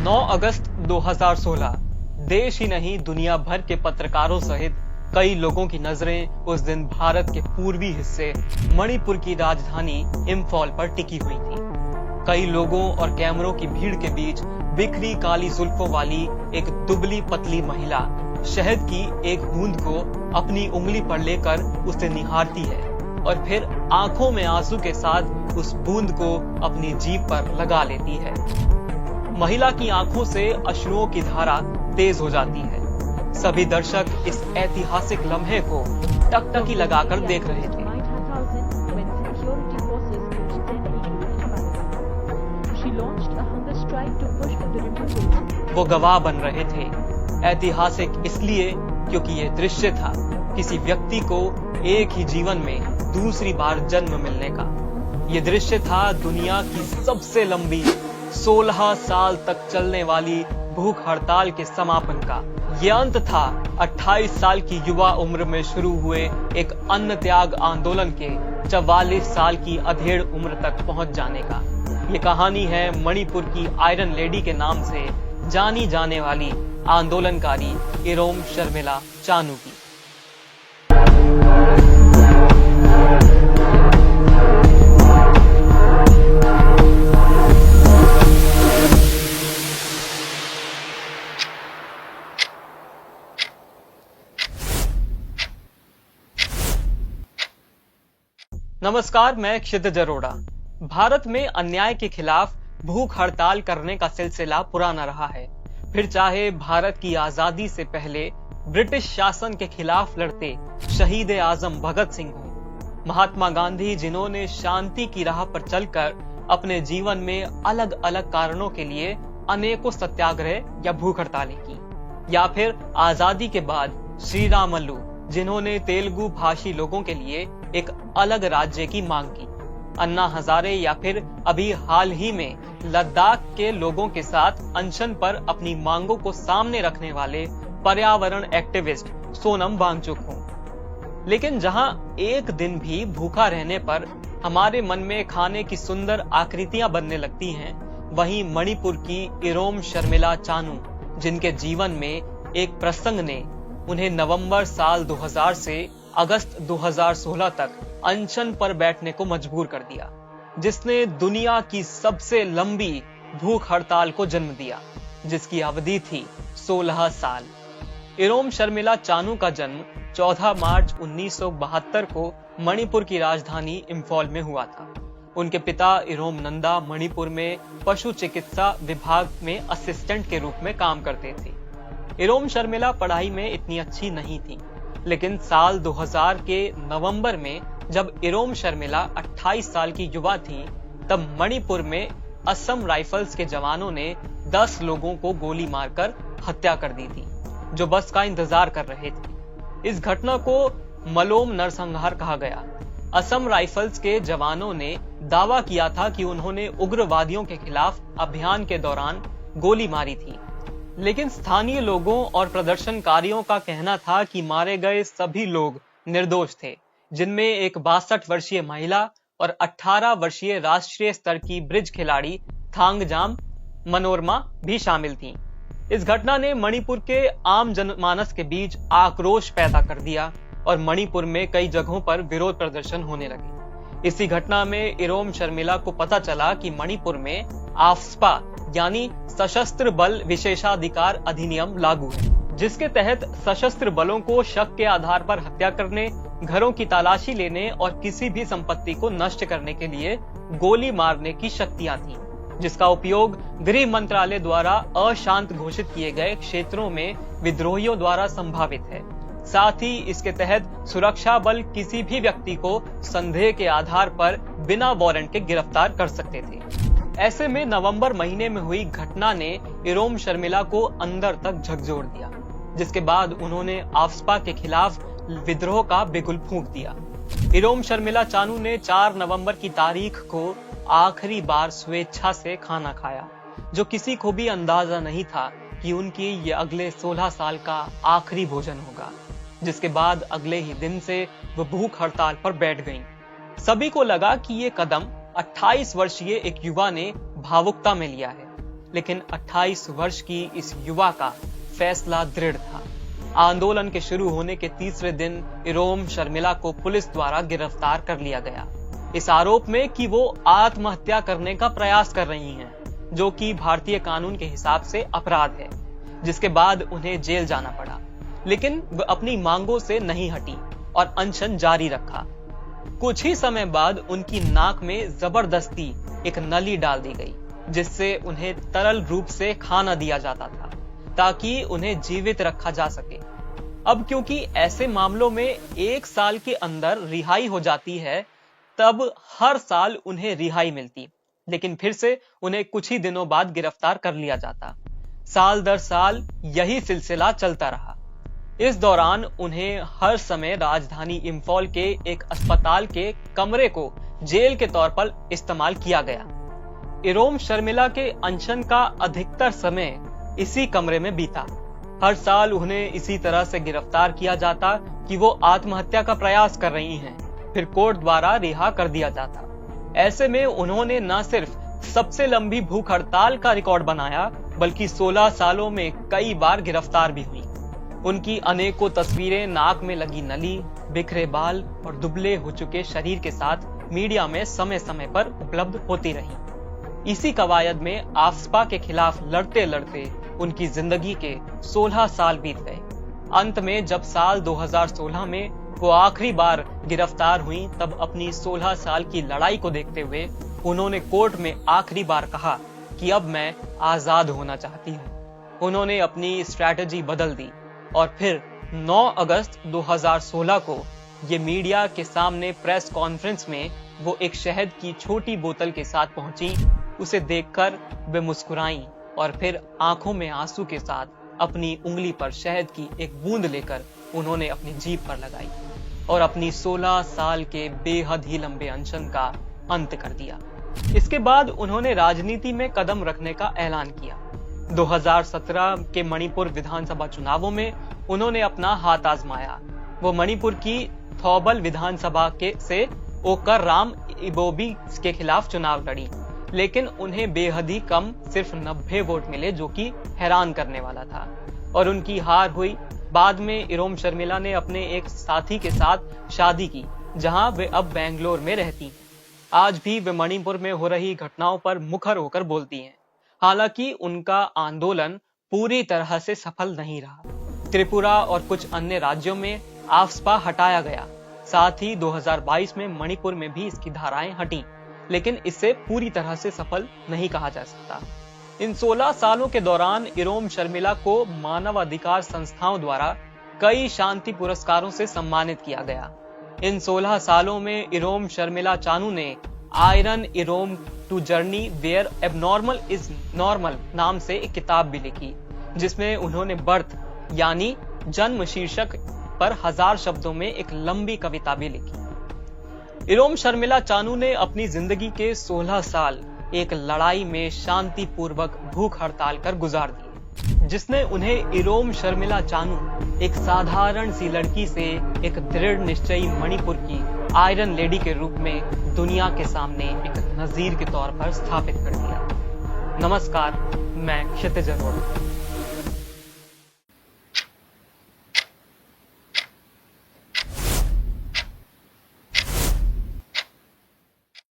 9 अगस्त 2016 देश ही नहीं दुनिया भर के पत्रकारों सहित कई लोगों की नजरें उस दिन भारत के पूर्वी हिस्से मणिपुर की राजधानी इंफॉल पर टिकी हुई थी। कई लोगों और कैमरों की भीड़ के बीच बिखरी काली जुल्फों वाली एक दुबली पतली महिला शहद की एक बूंद को अपनी उंगली पर लेकर उसे निहारती है और फिर आंखों में आंसू के साथ उस बूंद को अपनी जीभ पर लगा लेती है। महिला की आंखों से अश्रुओं की धारा तेज हो जाती है। सभी दर्शक इस ऐतिहासिक लम्हे को टकटकी लगाकर देख रहे थे। वो गवाह बन रहे थे। ऐतिहासिक इसलिए क्योंकि ये दृश्य था किसी व्यक्ति को एक ही जीवन में दूसरी बार जन्म मिलने का। ये दृश्य था दुनिया की सबसे लंबी 16 साल तक चलने वाली भूख हड़ताल के समापन का। ये अंत था 28 साल की युवा उम्र में शुरू हुए एक अन्न त्याग आंदोलन के 44 साल की अधेड़ उम्र तक पहुंच जाने का। ये कहानी है मणिपुर की आयरन लेडी के नाम से जानी जाने वाली आंदोलनकारी इरोम शर्मिला चानू की। नमस्कार, मैं क्षितिज अरोड़ा। भारत में अन्याय के खिलाफ भूख हड़ताल करने का सिलसिला पुराना रहा है। फिर चाहे भारत की आजादी से पहले ब्रिटिश शासन के खिलाफ लड़ते शहीद आजम भगत सिंह हो, महात्मा गांधी जिन्होंने शांति की राह पर चलकर अपने जीवन में अलग अलग कारणों के लिए अनेकों सत्याग्रह या भूख हड़तालें की, या फिर आजादी के बाद श्री रामुलु जिन्होंने तेलुगु भाषी लोगों के लिए एक अलग राज्य की मांग की, अन्ना हजारे या फिर अभी हाल ही में लद्दाख के लोगों के साथ अनशन पर अपनी मांगों को सामने रखने वाले पर्यावरण एक्टिविस्ट सोनम वांगचुक हों। लेकिन जहां एक दिन भी भूखा रहने पर हमारे मन में खाने की सुंदर आकृतियां बनने लगती हैं, वहीं मणिपुर की इरोम शर्मिला चानू जिनके जीवन में एक प्रसंग ने उन्हें नवंबर साल 2000 से अगस्त 2016 तक अनशन पर बैठने को मजबूर कर दिया, जिसने दुनिया की सबसे लंबी भूख हड़ताल को जन्म दिया, जिसकी अवधि थी 16 साल। इरोम शर्मिला चानू का जन्म 14 मार्च 1972 को मणिपुर की राजधानी इंफॉल में हुआ था। उनके पिता इरोम नंदा मणिपुर में पशु चिकित्सा विभाग में असिस्टेंट के रूप में काम करते थे। इरोम शर्मिला पढ़ाई में इतनी अच्छी नहीं थी, लेकिन साल 2000 के नवंबर में जब इरोम शर्मिला 28 साल की युवा थी, तब मणिपुर में असम राइफल्स के जवानों ने 10 लोगों को गोली मारकर हत्या कर दी थी, जो बस का इंतजार कर रहे थे। इस घटना को मलोम नरसंहार कहा गया। असम राइफल्स के जवानों ने दावा किया था कि उन्होंने उग्रवादियों के खिलाफ अभियान के दौरान गोली मारी थी, लेकिन स्थानीय लोगों और प्रदर्शनकारियों का कहना था कि मारे गए सभी लोग निर्दोष थे, जिनमें एक 62 वर्षीय महिला और 18 वर्षीय राष्ट्रीय स्तर की ब्रिज खिलाड़ी थांगजाम मनोरमा भी शामिल थीं। इस घटना ने मणिपुर के आम जनमानस के बीच आक्रोश पैदा कर दिया और मणिपुर में कई जगहों पर विरोध प्रदर्शन होने लगे। इसी घटना में इरोम शर्मिला को पता चला कि मणिपुर में आफ्स्पा यानी सशस्त्र बल विशेषाधिकार अधिनियम लागू है, जिसके तहत सशस्त्र बलों को शक के आधार पर हत्या करने, घरों की तलाशी लेने और किसी भी संपत्ति को नष्ट करने के लिए गोली मारने की शक्तियां थीं, जिसका उपयोग गृह मंत्रालय द्वारा अशांत घोषित किए गए क्षेत्रों में विद्रोहियों द्वारा संभावित है। साथ ही इसके तहत सुरक्षा बल किसी भी व्यक्ति को संदेह के आधार पर बिना वारंट के गिरफ्तार कर सकते थे। ऐसे में नवंबर महीने में हुई घटना ने इरोम शर्मिला को अंदर तक झकझोर दिया, जिसके बाद उन्होंने आफ्स्पा के खिलाफ विद्रोह का बिगुल फूंक दिया। इरोम शर्मिला चानू ने 4 नवंबर की तारीख को आखिरी बार स्वेच्छा से खाना खाया, जो किसी को भी अंदाजा नहीं था कि उनकी ये अगले 16 साल का आखिरी भोजन होगा, जिसके बाद अगले ही दिन से वो भूख हड़ताल पर बैठ गईं। सभी को लगा कि ये कदम 28 वर्षीय एक युवा ने भावुकता में लिया है, लेकिन 28 वर्ष की इस युवा का फैसला दृढ़ था। आंदोलन के शुरू होने के तीसरे दिन इरोम शर्मिला को पुलिस द्वारा गिरफ्तार कर लिया गया, इस आरोप में कि वो आत्महत्या करने का प्रयास कर रही हैं, जो कि भारतीय कानून के हिसाब से अपराध है। जिसके बाद उन्हें जेल जाना पड़ा, लेकिन वो अपनी मांगों से नहीं हटी और अनशन जारी रखा। कुछ ही समय बाद उनकी नाक में जबरदस्ती एक नली डाल दी गई, जिससे उन्हें तरल रूप से खाना दिया जाता था ताकि उन्हें जीवित रखा जा सके। अब क्योंकि ऐसे मामलों में 1 साल के अंदर रिहाई हो जाती है, तब हर साल उन्हें रिहाई मिलती, लेकिन फिर से उन्हें कुछ ही दिनों बाद गिरफ्तार कर लिया जाता। साल दर साल यही सिलसिला चलता रहा। इस दौरान उन्हें हर समय राजधानी इंफॉल के एक अस्पताल के कमरे को जेल के तौर पर इस्तेमाल किया गया। इरोम शर्मिला के अनशन का अधिकतर समय इसी कमरे में बीता। हर साल उन्हें इसी तरह से गिरफ्तार किया जाता कि वो आत्महत्या का प्रयास कर रही हैं, फिर कोर्ट द्वारा रिहा कर दिया जाता। ऐसे में उन्होंने न सिर्फ सबसे लंबी भूख हड़ताल का रिकॉर्ड बनाया, बल्कि 16 सालों में कई बार गिरफ्तार भी हुई। उनकी अनेकों तस्वीरें नाक में लगी नली, बिखरे बाल और दुबले हो चुके शरीर के साथ मीडिया में समय समय पर उपलब्ध होती रही। इसी कवायद में आफ्स्पा के खिलाफ लड़ते लड़ते उनकी जिंदगी के 16 साल बीत गए। अंत में जब साल 2016 में वो आखिरी बार गिरफ्तार हुई, तब अपनी 16 साल की लड़ाई को देखते हुए उन्होंने कोर्ट में आखिरी बार कहा कि अब मैं आजाद होना चाहती हूँ। उन्होंने अपनी स्ट्रैटेजी बदल दी और फिर 9 अगस्त 2016 को ये मीडिया के सामने प्रेस कॉन्फ्रेंस में वो एक शहद की छोटी बोतल के साथ पहुंची। उसे देखकर वे मुस्कुराईं और फिर आंखों में आंसू के साथ अपनी उंगली पर शहद की एक बूंद लेकर उन्होंने अपनी जीभ पर लगाई और अपनी 16 साल के बेहद ही लंबे अनशन का अंत कर दिया। इसके बाद उन्होंने राजनीति में कदम रखने का ऐलान किया। 2017 के मणिपुर विधानसभा चुनावों में उन्होंने अपना हाथ आजमाया। वो मणिपुर की थौबल विधानसभा से ओकर राम इबोबी के खिलाफ चुनाव लड़ी, लेकिन उन्हें बेहद ही कम, सिर्फ 90 वोट मिले, जो कि हैरान करने वाला था और उनकी हार हुई। बाद में इरोम शर्मिला ने अपने एक साथी के साथ शादी की, जहां वे अब बेंगलोर में रहती। आज भी वे मणिपुर में हो रही घटनाओं पर मुखर होकर बोलती हैं। हालांकि उनका आंदोलन पूरी तरह से सफल नहीं रहा। त्रिपुरा और कुछ अन्य राज्यों में आफ्स्पा हटाया गया। साथ ही 2022 में मणिपुर में भी इसकी धाराएं हटी, लेकिन इसे पूरी तरह से सफल नहीं कहा जा सकता। इन 16 सालों के दौरान इरोम शर्मिला को मानवाधिकार संस्थाओं द्वारा कई शांति पुरस्कारों से सम्मानित किया गया। इन 16 सालों में इरोम शर्मिला चानू ने iron Irom to journey where abnormal is normal नाम से एक किताब भी लिखी, जिसमें उन्होंने बर्थ यानी जन्म शीर्षक पर 1000 शब्दों में एक लंबी कविता भी लिखी। इरोम शर्मिला चानू ने अपनी जिंदगी के 16 साल एक लड़ाई में शांतिपूर्वक भूख हड़ताल कर गुजार दिए, जिसने उन्हें इरोम शर्मिला चानू, एक साधारण सी लड़की से एक दृढ़ निश्चयी मणिपुर की आयरन लेडी के रूप में दुनिया के सामने एक नजीर के तौर पर स्थापित कर दिया। नमस्कार, मैं क्षितिज अरोड़ा।